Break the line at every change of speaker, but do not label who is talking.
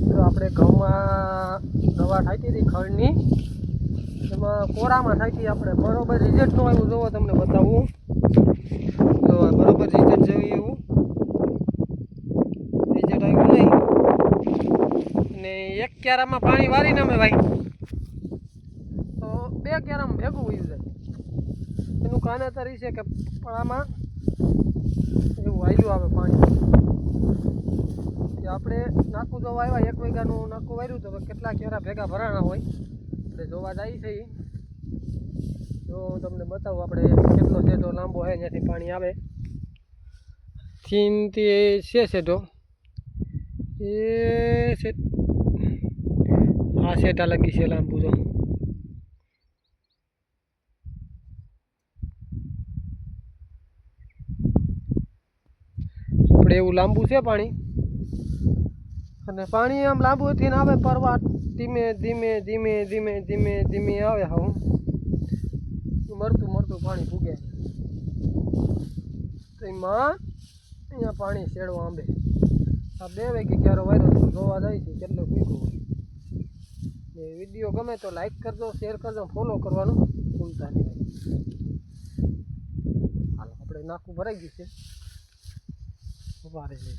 તો આપણે ઘઉંમાં દવા થાતી હતી ખડની, એમાં કોરામાં થાતી આપણે બરોબર રિઝલ્ટ નો આવ્યું. જોવો તમને બતાવું, તો બરોબર રિઝલ્ટ જેવું એવું રિઝલ્ટ આવ્યું નહીં. અને એક ક્યારામાં પાણી વારીને અમે ભાઈ તો 2 ક્યારામાં ભેગું વયું જાય. એનું કારણતર એ છે કે પળામાં એવું વાયલું આવે પાણી. આપણે નાકું જોવા આવ્યા, 1 વીઘાનું નાકું વાર્યું તો કેટલા ક્યારા ભેગા ભરાણા હોય એટલે જોવા જાય છે. જો તમને બતાવું આપણે કેટલો સેટો લાંબો હોય, ત્યાંથી પાણી આવે થીનથી છે સેટો એ સેટ, આ સેટા લગી છે લાંબુ. જો આપણે એવું લાંબુ છે પાણી, અને પાણી આમ લાંબુથી ને આવે પરવા ધીમે ધીમે ધીમે ધીમે ધીમે ધીમે આવે. હા, મળતું પાણી ફૂગે તો એમાં અહીંયા પાણી શેડવા આંબે. આ 2 વાગે ક્યારો વાયરો જોવા જાય છે કેટલો ફૂગ્યો હોય. વિડીયો ગમે તો લાઈક કરજો, શેર કરજો, ફોલો કરવાનું ભૂલતા નહીં. હાલો, આપણે નાખું ભરાઈ ગયું છે, ઉભા રહે છે.